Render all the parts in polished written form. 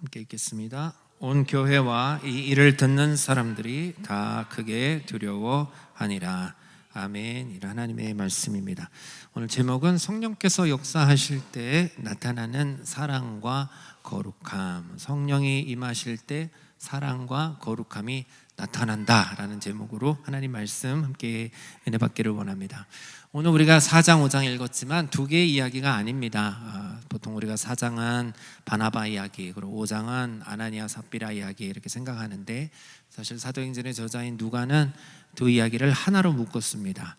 함께 읽겠습니다. 온 교회와 이 일을 듣는 사람들이 다 크게 두려워하니라. 아멘. 이런 하나님의 말씀입니다. 오늘 제목은 성령께서 역사하실 때 나타나는 사랑과 거룩함. 성령이 임하실 때 사랑과 거룩함이 나타난다라는 제목으로 하나님 말씀 함께 은혜 받기를 원합니다. 오늘 우리가 4장 5장 읽었지만 두 개의 이야기가 아닙니다. 보통 우리가 4장은 바나바 이야기, 그리고 5장은 아나니아 삽비라 이야기 이렇게 생각하는데, 사실 사도행전의 저자인 누가는 두 이야기를 하나로 묶었습니다.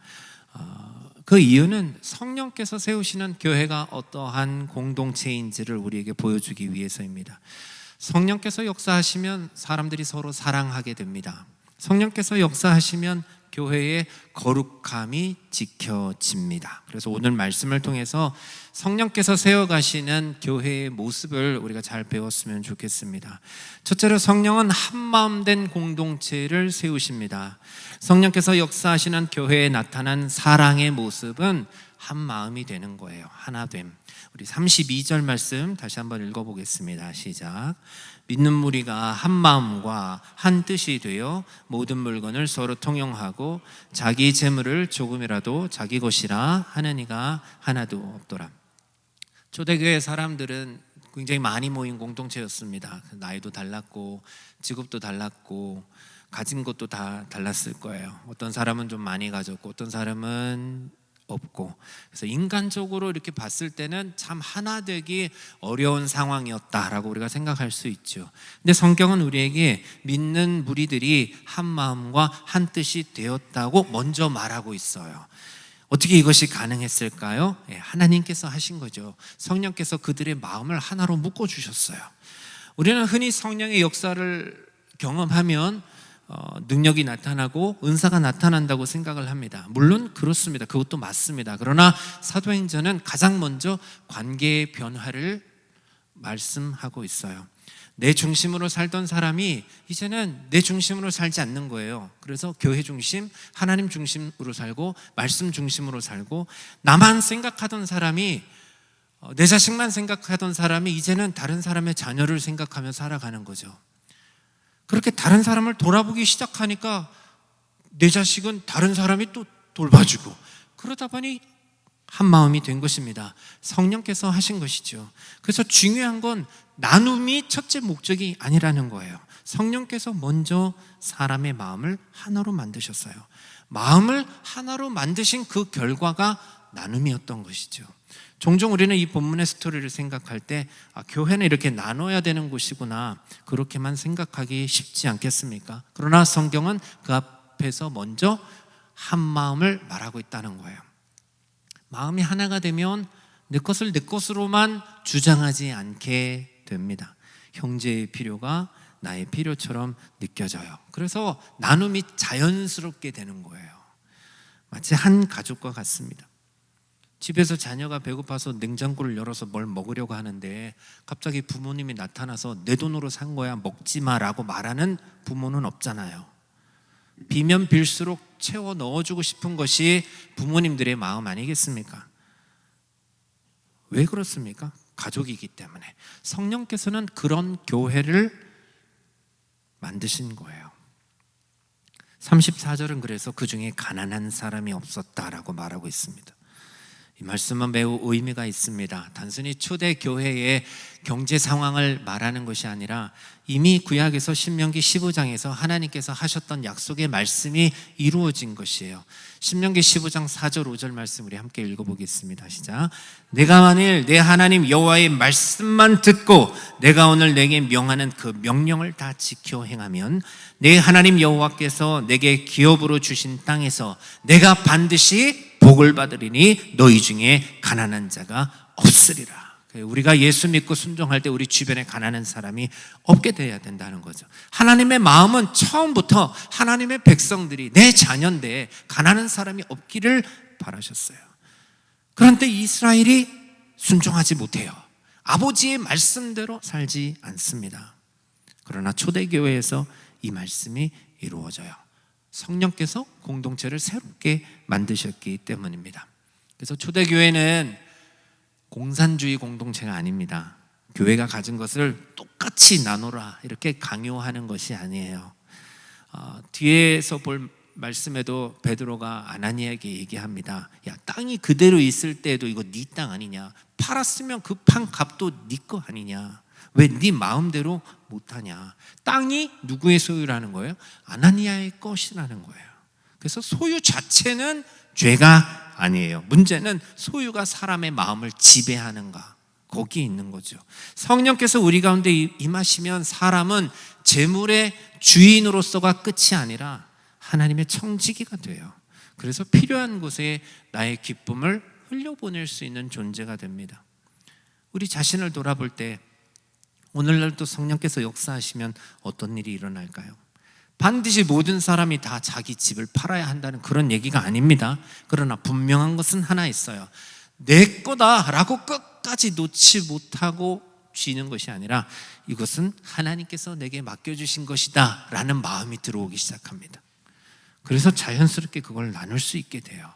그 이유는 성령께서 세우시는 교회가 어떠한 공동체인지를 우리에게 보여주기 위해서입니다. 성령께서 역사하시면 사람들이 서로 사랑하게 됩니다. 성령께서 역사하시면 교회의 거룩함이 지켜집니다. 그래서 오늘 말씀을 통해서 성령께서 세워가시는 교회의 모습을 우리가 잘 배웠으면 좋겠습니다. 첫째로 성령은 한마음 된 공동체를 세우십니다. 성령께서 역사하시는 교회에 나타난 사랑의 모습은 한마음이 되는 거예요. 하나됨. 우리 32절 말씀 다시 한번 읽어보겠습니다. 시작. 믿는 무리가 한 마음과 한 뜻이 되어 모든 물건을 서로 통용하고 자기 재물을 조금이라도 자기 것이라 하는 이가 하나도 없더라. 초대교회 사람들은 굉장히 많이 모인 공동체였습니다. 나이도 달랐고 직업도 달랐고 가진 것도 다 달랐을 거예요. 어떤 사람은 좀 많이 가졌고 어떤 사람은 없고, 그래서 인간적으로 이렇게 봤을 때는 참 하나 되기 어려운 상황이었다라고 우리가 생각할 수 있죠. 근데 성경은 우리에게 믿는 무리들이 한 마음과 한 뜻이 되었다고 먼저 말하고 있어요. 어떻게 이것이 가능했을까요? 하나님께서 하신 거죠. 성령께서 그들의 마음을 하나로 묶어주셨어요. 우리는 흔히 성령의 역사를 경험하면 능력이 나타나고 은사가 나타난다고 생각을 합니다. 물론 그렇습니다. 그것도 맞습니다. 그러나 사도행전은 가장 먼저 관계의 변화를 말씀하고 있어요. 내 중심으로 살던 사람이 이제는 내 중심으로 살지 않는 거예요. 그래서 교회 중심, 하나님 중심으로 살고 말씀 중심으로 살고, 나만 생각하던 사람이, 내 자식만 생각하던 사람이 이제는 다른 사람의 자녀를 생각하며 살아가는 거죠. 그렇게 다른 사람을 돌아보기 시작하니까 내 자식은 다른 사람이 또 돌봐주고, 그러다 보니 한 마음이 된 것입니다. 성령께서 하신 것이죠. 그래서 중요한 건 나눔이 첫째 목적이 아니라는 거예요. 성령께서 먼저 사람의 마음을 하나로 만드셨어요. 마음을 하나로 만드신 그 결과가 나눔이었던 것이죠. 종종 우리는 이 본문의 스토리를 생각할 때 교회는 이렇게 나눠야 되는 곳이구나, 그렇게만 생각하기 쉽지 않겠습니까? 그러나 성경은 그 앞에서 먼저 한 마음을 말하고 있다는 거예요. 마음이 하나가 되면 내 것을 내 것으로만 주장하지 않게 됩니다. 형제의 필요가 나의 필요처럼 느껴져요. 그래서 나눔이 자연스럽게 되는 거예요. 마치 한 가족과 같습니다. 집에서 자녀가 배고파서 냉장고를 열어서 뭘 먹으려고 하는데 갑자기 부모님이 나타나서 내 돈으로 산 거야 먹지 마라고 말하는 부모는 없잖아요. 비면 빌수록 채워 넣어주고 싶은 것이 부모님들의 마음 아니겠습니까? 왜 그렇습니까? 가족이기 때문에. 성령께서는 그런 교회를 만드신 거예요. 34절은 그래서 그 중에 가난한 사람이 없었다라고 말하고 있습니다. 이 말씀은 매우 의미가 있습니다. 단순히 초대 교회의 경제 상황을 말하는 것이 아니라 이미 구약에서 신명기 15장에서 하나님께서 하셨던 약속의 말씀이 이루어진 것이에요. 신명기 15장 4절 5절 말씀 우리 함께 읽어보겠습니다. 시작. 내가 만일 내 하나님 여호와의 말씀만 듣고 내가 오늘 내게 명하는 그 명령을 다 지켜 행하면 내 하나님 여호와께서 내게 기업으로 주신 땅에서 내가 반드시 복을 받으리니 너희 중에 가난한 자가 없으리라. 우리가 예수 믿고 순종할 때 우리 주변에 가난한 사람이 없게 돼야 된다는 거죠. 하나님의 마음은 처음부터 하나님의 백성들이, 내 자녀인데 가난한 사람이 없기를 바라셨어요. 그런데 이스라엘이 순종하지 못해요. 아버지의 말씀대로 살지 않습니다. 그러나 초대교회에서 이 말씀이 이루어져요. 성령께서 공동체를 새롭게 만드셨기 때문입니다. 그래서 초대교회는 공산주의 공동체가 아닙니다. 교회가 가진 것을 똑같이 나누라 이렇게 강요하는 것이 아니에요. 뒤에서 볼 말씀에도 베드로가 아나니아에게 얘기합니다. 야, 땅이 그대로 있을 때도 이거 네 땅 아니냐? 팔았으면 그 판 값도 네 거 아니냐? 왜 네 마음대로 못하냐? 땅이 누구의 소유라는 거예요? 아나니아의 것이라는 거예요. 그래서 소유 자체는 죄가 아니에요. 문제는 소유가 사람의 마음을 지배하는가, 거기에 있는 거죠. 성령께서 우리 가운데 임하시면 사람은 재물의 주인으로서가 끝이 아니라 하나님의 청지기가 돼요. 그래서 필요한 곳에 나의 기쁨을 흘려보낼 수 있는 존재가 됩니다. 우리 자신을 돌아볼 때 오늘날도 성령께서 역사하시면 어떤 일이 일어날까요? 반드시 모든 사람이 다 자기 집을 팔아야 한다는 그런 얘기가 아닙니다. 그러나 분명한 것은 하나 있어요. 내 거다라고 끝까지 놓지 못하고 쥐는 것이 아니라 이것은 하나님께서 내게 맡겨주신 것이다 라는 마음이 들어오기 시작합니다. 그래서 자연스럽게 그걸 나눌 수 있게 돼요.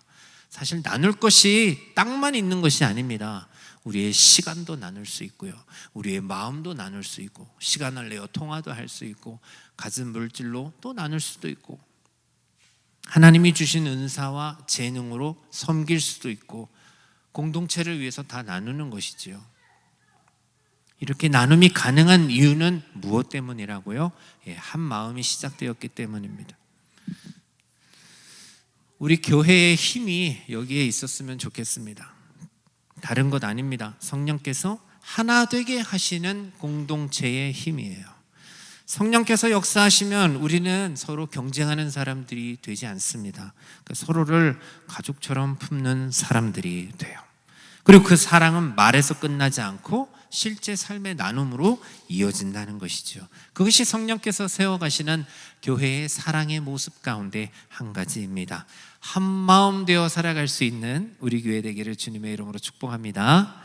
사실 나눌 것이 땅만 있는 것이 아닙니다. 우리의 시간도 나눌 수 있고요, 우리의 마음도 나눌 수 있고, 시간을 내어 통화도 할 수 있고, 가진 물질로 또 나눌 수도 있고, 하나님이 주신 은사와 재능으로 섬길 수도 있고, 공동체를 위해서 다 나누는 것이지요. 이렇게 나눔이 가능한 이유는 무엇 때문이라고요? 한 마음이 시작되었기 때문입니다. 우리 교회의 힘이 여기에 있었으면 좋겠습니다. 다른 것 아닙니다. 성령께서 하나 되게 하시는 공동체의 힘이에요. 성령께서 역사하시면 우리는 서로 경쟁하는 사람들이 되지 않습니다. 서로를 가족처럼 품는 사람들이 돼요. 그리고 그 사랑은 말에서 끝나지 않고 실제 삶의 나눔으로 이어진다는 것이죠. 그것이 성령께서 세워가시는 교회의 사랑의 모습 가운데 한 가지입니다. 한 마음 되어 살아갈 수 있는 우리 교회 되기를 주님의 이름으로 축복합니다.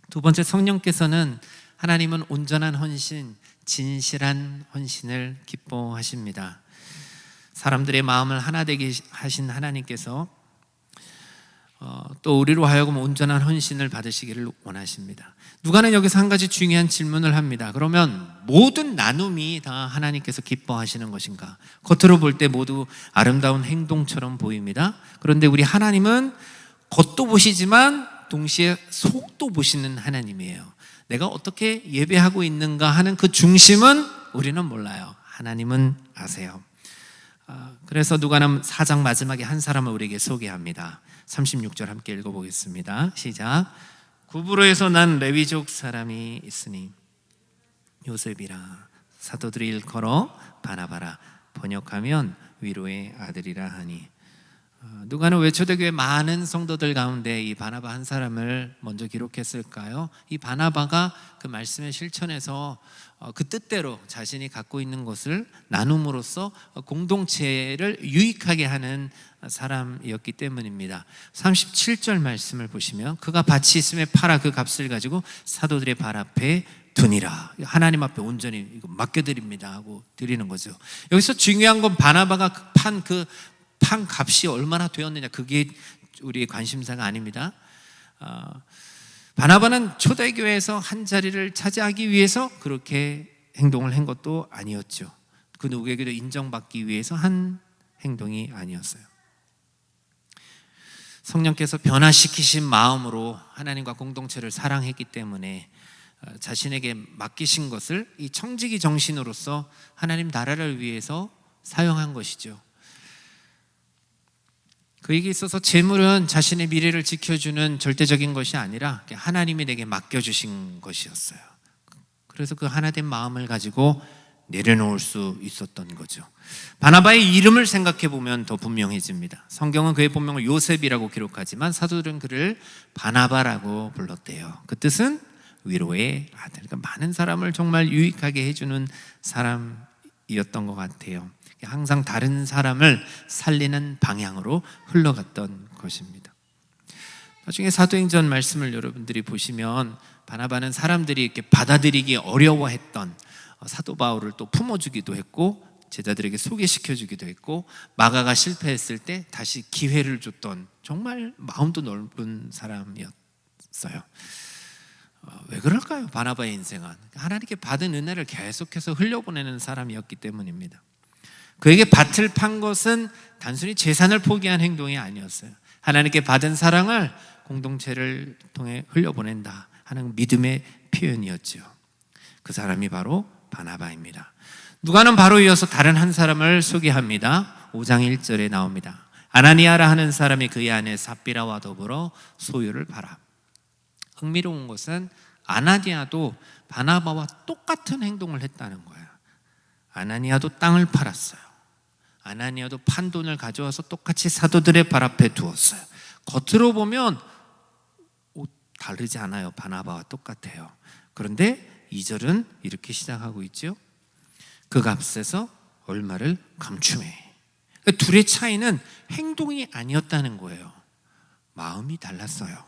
두 번째, 성령께서는 하나님은 온전한 헌신, 진실한 헌신을 기뻐하십니다. 사람들의 마음을 하나 되게 하신 하나님께서 또 우리로 하여금 온전한 헌신을 받으시기를 원하십니다. 누가는 여기서 한 가지 중요한 질문을 합니다. 그러면 모든 나눔이 다 하나님께서 기뻐하시는 것인가? 겉으로 볼 때 모두 아름다운 행동처럼 보입니다. 그런데 우리 하나님은 겉도 보시지만 동시에 속도 보시는 하나님이에요. 내가 어떻게 예배하고 있는가 하는 그 중심은 우리는 몰라요. 하나님은 아세요. 그래서 누가는 4장 마지막에 한 사람을 우리에게 소개합니다. 36절 함께 읽어보겠습니다. 시작. 구브로에서 난 레위족 사람이 있으니 요셉이라, 사도들이 일컬어 바나바라, 번역하면 위로의 아들이라 하니. 누가는 왜 초대교회 많은 성도들 가운데 이 바나바 한 사람을 먼저 기록했을까요? 이 바나바가 그 말씀의 실천에서 그 뜻대로 자신이 갖고 있는 것을 나눔으로써 공동체를 유익하게 하는 사람이었기 때문입니다. 37절 말씀을 보시면 그가 밭이 있음에 팔아 그 값을 가지고 사도들의 발 앞에 두니라. 하나님 앞에 온전히 이거 맡겨드립니다 하고 드리는 거죠. 여기서 중요한 건 바나바가 판 값이 얼마나 되었느냐, 그게 우리의 관심사가 아닙니다. 바나바는 초대교회에서 한 자리를 차지하기 위해서 그렇게 행동을 한 것도 아니었죠. 그 누구에게도 인정받기 위해서 한 행동이 아니었어요. 성령께서 변화시키신 마음으로 하나님과 공동체를 사랑했기 때문에 자신에게 맡기신 것을 이 청지기 정신으로서 하나님 나라를 위해서 사용한 것이죠. 그에게 있어서 재물은 자신의 미래를 지켜주는 절대적인 것이 아니라 하나님이 내게 맡겨주신 것이었어요. 그래서 그 하나된 마음을 가지고 내려놓을 수 있었던 거죠. 바나바의 이름을 생각해 보면 더 분명해집니다. 성경은 그의 본명을 요셉이라고 기록하지만 사도들은 그를 바나바라고 불렀대요. 그 뜻은 위로의 아들. 그러니까 많은 사람을 정말 유익하게 해주는 사람이었던 것 같아요. 항상 다른 사람을 살리는 방향으로 흘러갔던 것입니다. 나중에 사도행전 말씀을 여러분들이 보시면 바나바는 사람들이 이렇게 받아들이기 어려워했던 사도 바울을 또 품어주기도 했고 제자들에게 소개시켜주기도 했고 마가가 실패했을 때 다시 기회를 줬던 정말 마음도 넓은 사람이었어요. 왜 그럴까요? 바나바의 인생은 하나님께 받은 은혜를 계속해서 흘려보내는 사람이었기 때문입니다. 그에게 밭을 판 것은 단순히 재산을 포기한 행동이 아니었어요. 하나님께 받은 사랑을 공동체를 통해 흘려보낸다 하는 믿음의 표현이었죠. 그 사람이 바로 바나바입니다. 누가는 바로 이어서 다른 한 사람을 소개합니다. 5장 1절에 나옵니다. 아나니아라 하는 사람이 그의 아내 삽비라와 더불어 소유를 팔아. 흥미로운 것은 아나니아도 바나바와 똑같은 행동을 했다는 거예요. 아나니아도 땅을 팔았어요. 아나니아도 판 돈을 가져와서 똑같이 사도들의 발 앞에 두었어요. 겉으로 보면 다르지 않아요. 바나바와 똑같아요. 그런데 2절은 이렇게 시작하고 있죠. 그 값에서 얼마를 감춤해. 둘의 차이는 행동이 아니었다는 거예요. 마음이 달랐어요.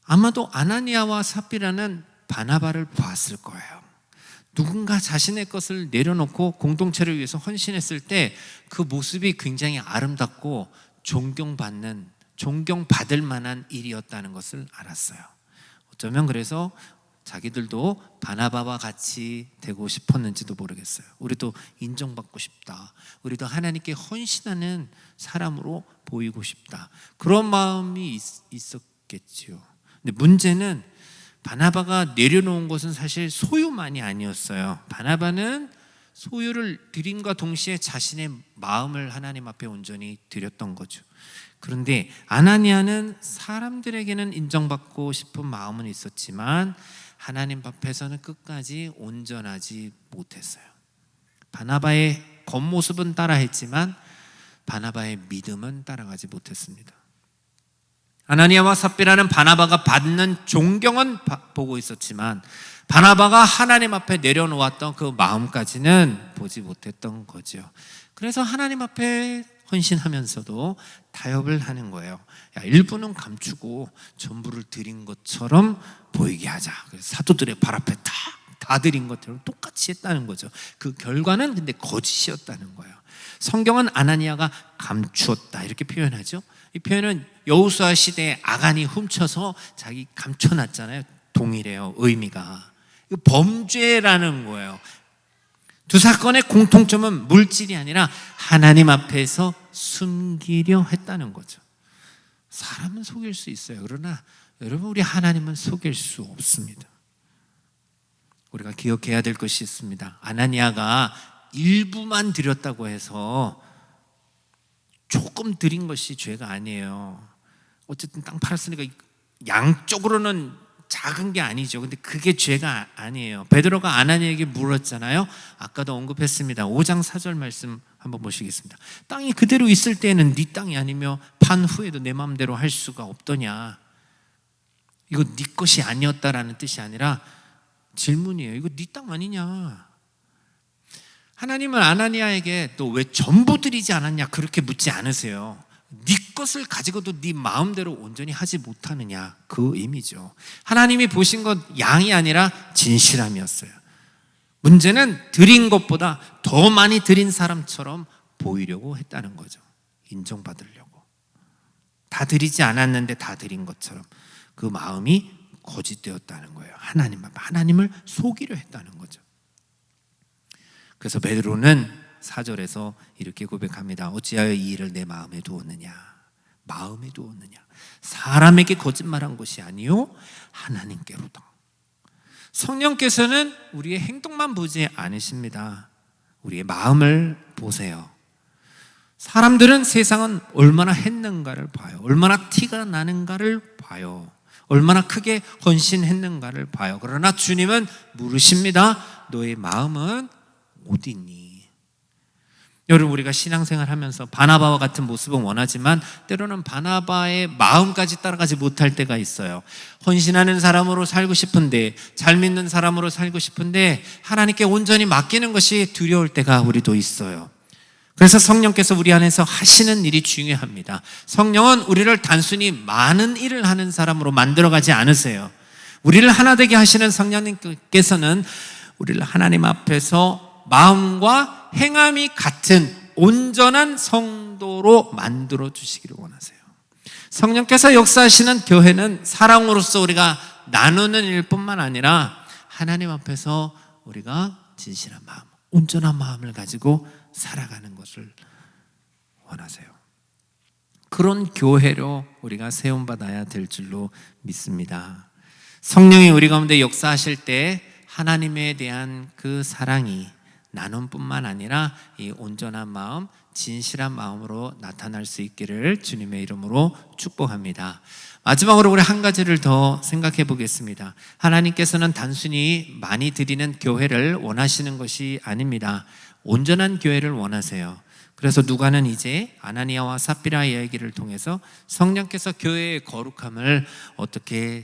아마도 아나니아와 삽비라는 바나바를 보았을 거예요. 누군가 자신의 것을 내려놓고 공동체를 위해서 헌신했을 때 그 모습이 굉장히 아름답고 존경받을 만한 일이었다는 것을 알았어요. 어쩌면 그래서 자기들도 바나바와 같이 되고 싶었는지도 모르겠어요. 우리도 인정받고 싶다. 우리도 하나님께 헌신하는 사람으로 보이고 싶다. 그런 마음이 있었겠지요. 근데 문제는 바나바가 내려놓은 것은 사실 소유만이 아니었어요. 바나바는 소유를 드림과 동시에 자신의 마음을 하나님 앞에 온전히 드렸던 거죠. 그런데 아나니아는 사람들에게는 인정받고 싶은 마음은 있었지만 하나님 앞에서는 끝까지 온전하지 못했어요. 바나바의 겉모습은 따라했지만 바나바의 믿음은 따라가지 못했습니다. 아나니아와 삽비라는 바나바가 받는 존경은 보고 있었지만 바나바가 하나님 앞에 내려놓았던 그 마음까지는 보지 못했던 거죠. 그래서 하나님 앞에 헌신하면서도 타협을 하는 거예요. 일부는 감추고 전부를 드린 것처럼 보이게 하자. 그래서 사도들의 발 앞에 다 드린 것처럼 똑같이 했다는 거죠. 그 결과는 근데 거짓이었다는 거예요. 성경은 아나니아가 감추었다 이렇게 표현하죠. 이 표현은 여호수아 시대에 아간이 훔쳐서 자기 감춰놨잖아요. 동일해요. 의미가. 이거 범죄라는 거예요. 두 사건의 공통점은 물질이 아니라 하나님 앞에서 숨기려 했다는 거죠. 사람은 속일 수 있어요. 그러나 여러분, 우리 하나님은 속일 수 없습니다. 우리가 기억해야 될 것이 있습니다. 아나니아가 일부만 드렸다고 해서 조금 드린 것이 죄가 아니에요. 어쨌든 땅 팔았으니까 양쪽으로는 작은 게 아니죠. 근데 그게 죄가 아니에요. 베드로가 아나니아에게 물었잖아요. 아까도 언급했습니다. 5장 4절 말씀 한번 보시겠습니다. 땅이 그대로 있을 때에는 네 땅이 아니며 판 후에도 내 마음대로 할 수가 없더냐. 이거 네 것이 아니었다라는 뜻이 아니라 질문이에요. 이거 네 땅 아니냐. 하나님은 아나니아에게 또 왜 전부 드리지 않았냐 그렇게 묻지 않으세요. 네 것을 가지고도 네 마음대로 온전히 하지 못하느냐, 그 의미죠. 하나님이 보신 것 양이 아니라 진실함이었어요. 문제는 드린 것보다 더 많이 드린 사람처럼 보이려고 했다는 거죠. 인정받으려고. 다 드리지 않았는데 다 드린 것처럼 그 마음이 거짓되었다는 거예요. 하나님을 속이려 했다는 거죠. 그래서 베드로는 4절에서 이렇게 고백합니다. 어찌하여 이 일을 내 마음에 두었느냐. 마음에 두었느냐. 사람에게 거짓말한 것이 아니요 하나님께로다. 성령께서는 우리의 행동만 보지 않으십니다. 우리의 마음을 보세요. 사람들은 세상은 얼마나 했는가를 봐요. 얼마나 티가 나는가를 봐요. 얼마나 크게 헌신했는가를 봐요. 그러나 주님은 물으십니다. 너의 마음은 어디 있니? 여러분, 우리가 신앙생활 하면서 바나바와 같은 모습은 원하지만 때로는 바나바의 마음까지 따라가지 못할 때가 있어요. 헌신하는 사람으로 살고 싶은데, 잘 믿는 사람으로 살고 싶은데 하나님께 온전히 맡기는 것이 두려울 때가 우리도 있어요. 그래서 성령께서 우리 안에서 하시는 일이 중요합니다. 성령은 우리를 단순히 많은 일을 하는 사람으로 만들어가지 않으세요. 우리를 하나 되게 하시는 성령님께서는 우리를 하나님 앞에서 마음과 행함이 같은 온전한 성도로 만들어 주시기를 원하세요. 성령께서 역사하시는 교회는 사랑으로서 우리가 나누는 일뿐만 아니라 하나님 앞에서 우리가 진실한 마음, 온전한 마음을 가지고 살아가는 것을 원하세요. 그런 교회로 우리가 세움받아야 될 줄로 믿습니다. 성령이 우리 가운데 역사하실 때 하나님에 대한 그 사랑이 나눔뿐만 아니라 이 온전한 마음, 진실한 마음으로 나타날 수 있기를 주님의 이름으로 축복합니다. 마지막으로 우리 한 가지를 더 생각해 보겠습니다. 하나님께서는 단순히 많이 드리는 교회를 원하시는 것이 아닙니다. 온전한 교회를 원하세요. 그래서 누가는 이제 아나니아와 삽비라 이야기를 통해서 성령께서 교회의 거룩함을 어떻게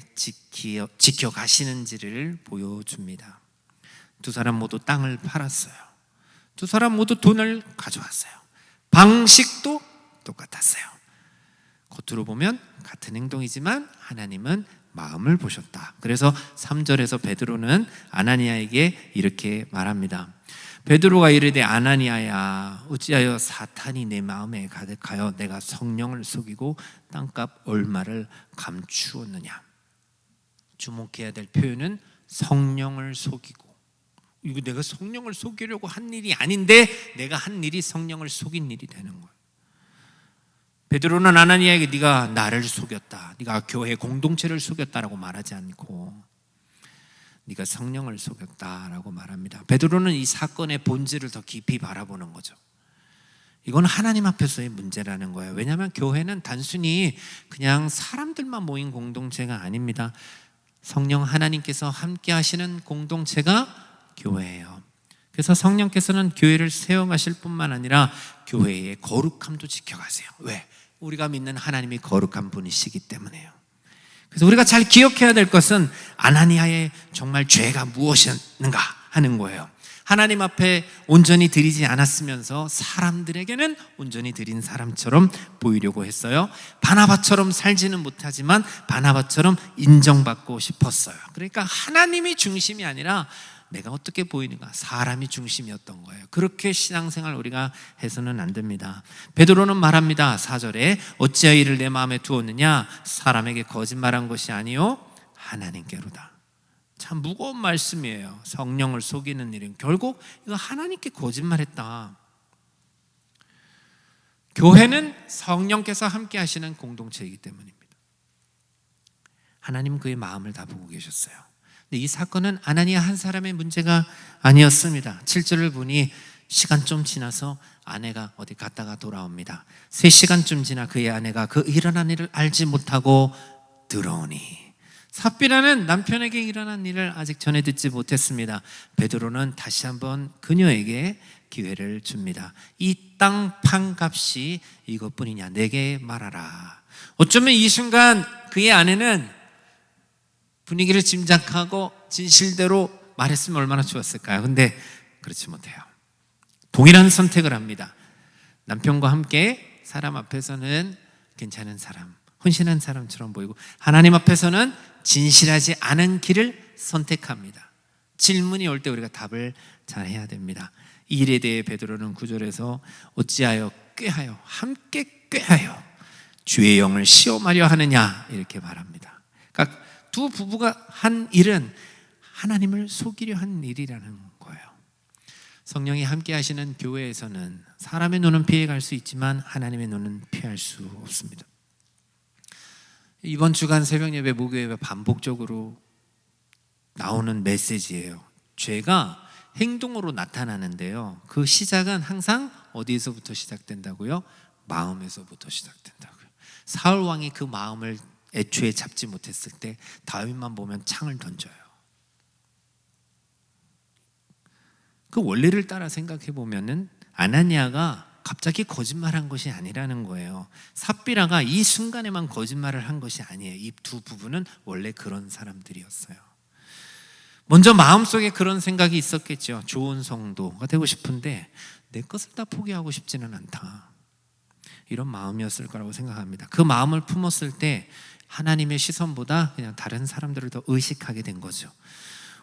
지켜가시는지를 보여줍니다. 두 사람 모두 땅을 팔았어요. 두 사람 모두 돈을 가져왔어요. 방식도 똑같았어요. 겉으로 보면 같은 행동이지만 하나님은 마음을 보셨다. 그래서 3절에서 베드로는 아나니아에게 이렇게 말합니다. 베드로가 이르되 아나니아야, 어찌하여 사탄이 내 마음에 가득하여 내가 성령을 속이고 땅값 얼마를 감추었느냐. 주목해야 될 표현은 성령을 속이고, 이거 내가 성령을 속이려고 한 일이 아닌데 내가 한 일이 성령을 속인 일이 되는 거예요. 베드로는 아나니아에게 네가 나를 속였다, 네가 교회 공동체를 속였다라고 말하지 않고 네가 성령을 속였다라고 말합니다. 베드로는 이 사건의 본질을 더 깊이 바라보는 거죠. 이건 하나님 앞에서의 문제라는 거예요. 왜냐하면 교회는 단순히 그냥 사람들만 모인 공동체가 아닙니다. 성령 하나님께서 함께 하시는 공동체가 교회예요. 그래서 성령께서는 교회를 세워가실 뿐만 아니라 교회의 거룩함도 지켜가세요. 왜? 우리가 믿는 하나님이 거룩한 분이시기 때문에요. 그래서 우리가 잘 기억해야 될 것은 아나니아의 정말 죄가 무엇이었는가 하는 거예요. 하나님 앞에 온전히 드리지 않았으면서 사람들에게는 온전히 드린 사람처럼 보이려고 했어요. 바나바처럼 살지는 못하지만 바나바처럼 인정받고 싶었어요. 그러니까 하나님이 중심이 아니라 내가 어떻게 보이는가, 사람이 중심이었던 거예요. 그렇게 신앙생활 우리가 해서는 안 됩니다. 베드로는 말합니다. 4절에 어찌하여 이를 내 마음에 두었느냐, 사람에게 거짓말한 것이 아니요 하나님께로다. 참 무거운 말씀이에요. 성령을 속이는 일은 결국 이거 하나님께 거짓말했다. 교회는 성령께서 함께 하시는 공동체이기 때문입니다. 하나님 그의 마음을 다 보고 계셨어요. 이 사건은 아나니아 한 사람의 문제가 아니었습니다. 7절을 보니 시간 좀 지나서 아내가 어디 갔다가 돌아옵니다. 3시간쯤 지나 그의 아내가 그 일어난 일을 알지 못하고 들어오니, 삽비라는 남편에게 일어난 일을 아직 전해 듣지 못했습니다. 베드로는 다시 한번 그녀에게 기회를 줍니다. 이 땅 판 값이 이것뿐이냐, 내게 말하라. 어쩌면 이 순간 그의 아내는 분위기를 짐작하고 진실대로 말했으면 얼마나 좋았을까요? 근데 그렇지 못해요. 동일한 선택을 합니다. 남편과 함께 사람 앞에서는 괜찮은 사람, 헌신한 사람처럼 보이고 하나님 앞에서는 진실하지 않은 길을 선택합니다. 질문이 올 때 우리가 답을 잘 해야 됩니다. 이 일에 대해 베드로는 9절에서 어찌하여 꾀하여 함께 꾀하여 주의 영을 시험하려 하느냐 이렇게 말합니다. 그러니까 두 부부가 한 일은 하나님을 속이려 한 일이라는 거예요. 성령이 함께 하시는 교회에서는 사람의 눈은 피해갈 수 있지만 하나님의 눈은 피할 수 없습니다. 이번 주간 새벽 예배, 목요 예배 반복적으로 나오는 메시지예요. 죄가 행동으로 나타나는데요, 그 시작은 항상 어디에서부터 시작된다고요? 마음에서부터 시작된다고요. 사울 왕이 그 마음을 애초에 잡지 못했을 때 다윗만 보면 창을 던져요. 그 원리를 따라 생각해 보면은 아나니아가 갑자기 거짓말한 것이 아니라는 거예요. 삽비라가 이 순간에만 거짓말을 한 것이 아니에요. 이 두 부부는 원래 그런 사람들이었어요. 먼저 마음속에 그런 생각이 있었겠죠. 좋은 성도가 되고 싶은데 내 것을 다 포기하고 싶지는 않다, 이런 마음이었을 거라고 생각합니다. 그 마음을 품었을 때 하나님의 시선보다 그냥 다른 사람들을 더 의식하게 된 거죠.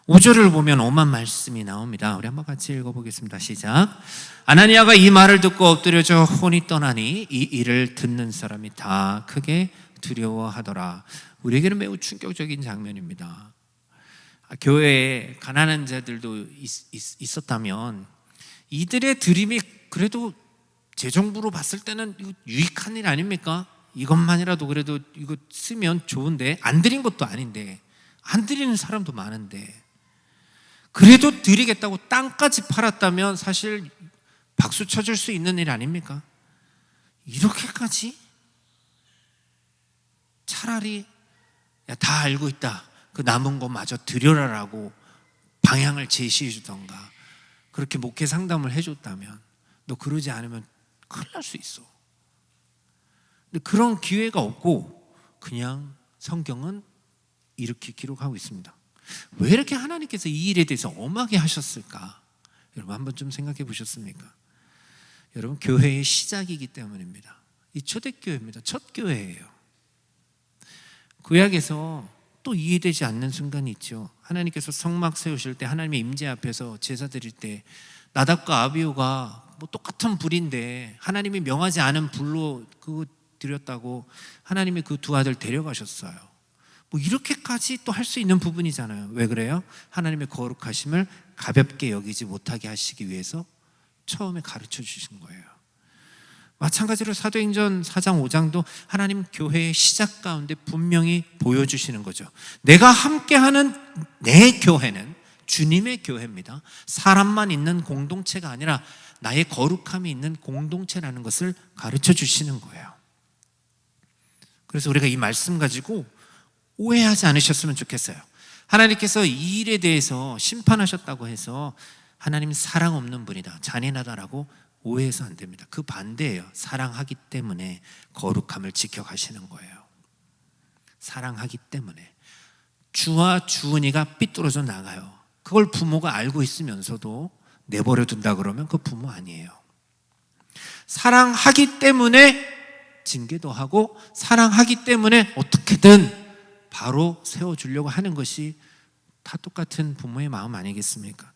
5절을 보면 엄한 말씀이 나옵니다. 우리 한번 같이 읽어보겠습니다. 시작. 아나니아가 이 말을 듣고 엎드려져 혼이 떠나니 이 일을 듣는 사람이 다 크게 두려워하더라. 우리에게는 매우 충격적인 장면입니다. 교회에 가난한 자들도 있었다면 이들의 드림이 그래도 재정부로 봤을 때는 유익한 일 아닙니까? 이것만이라도 그래도 이거 쓰면 좋은데, 안 드린 것도 아닌데, 안 드리는 사람도 많은데, 그래도 드리겠다고 땅까지 팔았다면 사실 박수 쳐줄 수 있는 일 아닙니까? 이렇게까지? 차라리 야, 다 알고 있다, 그 남은 거 마저 드려라라고 방향을 제시해 주던가, 그렇게 목회 상담을 해줬다면, 너 그러지 않으면 큰일 날 수 있어. 근데 그런 기회가 없고 그냥 성경은 이렇게 기록하고 있습니다. 왜 이렇게 하나님께서 이 일에 대해서 엄하게 하셨을까? 여러분 한번 좀 생각해 보셨습니까? 여러분, 교회의 시작이기 때문입니다. 이 초대교회입니다. 첫 교회예요. 구약에서 또 이해되지 않는 순간이 있죠. 하나님께서 성막 세우실 때, 하나님의 임재 앞에서 제사 드릴 때 나답과 아비후가 뭐 똑같은 불인데 하나님이 명하지 않은 불로 그거 드렸다고 하나님이 그 두 아들 데려가셨어요. 뭐 이렇게까지 또 할 수 있는 부분이잖아요. 왜 그래요? 하나님의 거룩하심을 가볍게 여기지 못하게 하시기 위해서 처음에 가르쳐 주신 거예요. 마찬가지로 사도행전 4장 5장도 하나님 교회의 시작 가운데 분명히 보여주시는 거죠. 내가 함께하는 내 교회는 주님의 교회입니다. 사람만 있는 공동체가 아니라 나의 거룩함이 있는 공동체라는 것을 가르쳐 주시는 거예요. 그래서 우리가 이 말씀 가지고 오해하지 않으셨으면 좋겠어요. 하나님께서 이 일에 대해서 심판하셨다고 해서 하나님 사랑 없는 분이다, 잔인하다라고 오해해서 안 됩니다. 그 반대예요. 사랑하기 때문에 거룩함을 지켜가시는 거예요. 사랑하기 때문에. 주와 주은이가 삐뚤어져 나가요. 그걸 부모가 알고 있으면서도 내버려 둔다 그러면 그 부모 아니에요. 사랑하기 때문에 징계도 하고, 사랑하기 때문에 어떻게든 바로 세워주려고 하는 것이 다 똑같은 부모의 마음 아니겠습니까?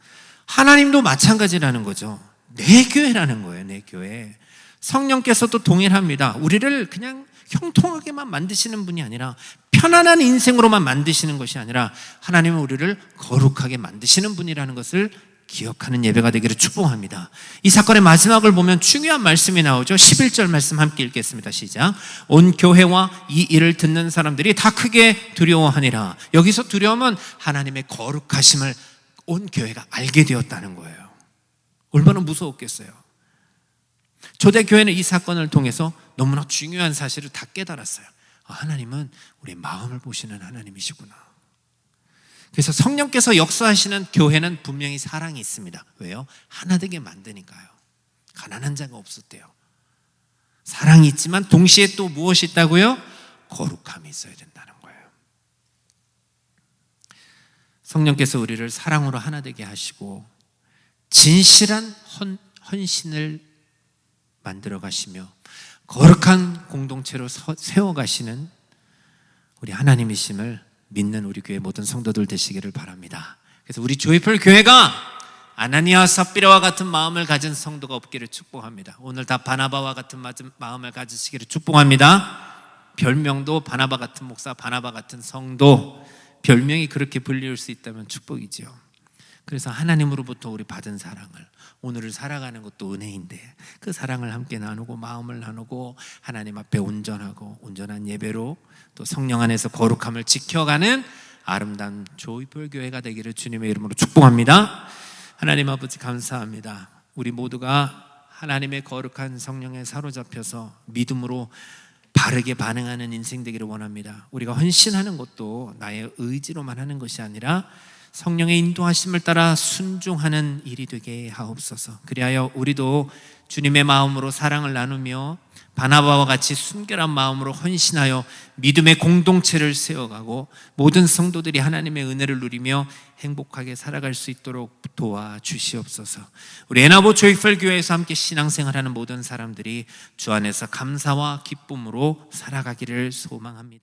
하나님도 마찬가지라는 거죠. 내 교회라는 거예요. 내 교회. 성령께서도 동일합니다. 우리를 그냥 형통하게만 만드시는 분이 아니라, 편안한 인생으로만 만드시는 것이 아니라, 하나님은 우리를 거룩하게 만드시는 분이라는 것을 기억하는 예배가 되기를 축복합니다. 이 사건의 마지막을 보면 중요한 말씀이 나오죠. 11절 말씀 함께 읽겠습니다. 시작. 온 교회와 이 일을 듣는 사람들이 다 크게 두려워하니라. 여기서 두려움은 하나님의 거룩하심을 온 교회가 알게 되었다는 거예요. 얼마나 무서웠겠어요. 초대교회는 이 사건을 통해서 너무나 중요한 사실을 다 깨달았어요. 하나님은 우리의 마음을 보시는 하나님이시구나. 그래서 성령께서 역사하시는 교회는 분명히 사랑이 있습니다. 왜요? 하나 되게 만드니까요. 가난한 자가 없었대요. 사랑이 있지만 동시에 또 무엇이 있다고요? 거룩함이 있어야 된다는 거예요. 성령께서 우리를 사랑으로 하나 되게 하시고 진실한 헌신을 만들어 가시며 거룩한 공동체로 세워가시는 우리 하나님이심을 믿는 우리 교회 모든 성도들 되시기를 바랍니다. 그래서 우리 조이풀 교회가 아나니아 삽비라와 같은 마음을 가진 성도가 없기를 축복합니다. 오늘 다 바나바와 같은 마음을 가지시기를 축복합니다. 별명도 바나바 같은 목사, 바나바 같은 성도, 별명이 그렇게 불릴 수 있다면 축복이죠. 그래서 하나님으로부터 우리 받은 사랑을, 오늘을 살아가는 것도 은혜인데 그 사랑을 함께 나누고 마음을 나누고 하나님 앞에 온전하고 온전한 예배로 또 성령 안에서 거룩함을 지켜가는 아름다운 조이풀 교회가 되기를 주님의 이름으로 축복합니다. 하나님 아버지 감사합니다. 우리 모두가 하나님의 거룩한 성령에 사로잡혀서 믿음으로 바르게 반응하는 인생 되기를 원합니다. 우리가 헌신하는 것도 나의 의지로만 하는 것이 아니라 성령의 인도하심을 따라 순종하는 일이 되게 하옵소서. 그리하여 우리도 주님의 마음으로 사랑을 나누며 바나바와 같이 순결한 마음으로 헌신하여 믿음의 공동체를 세워가고 모든 성도들이 하나님의 은혜를 누리며 행복하게 살아갈 수 있도록 도와주시옵소서. 우리 에나보 조이풀 교회에서 함께 신앙생활하는 모든 사람들이 주 안에서 감사와 기쁨으로 살아가기를 소망합니다.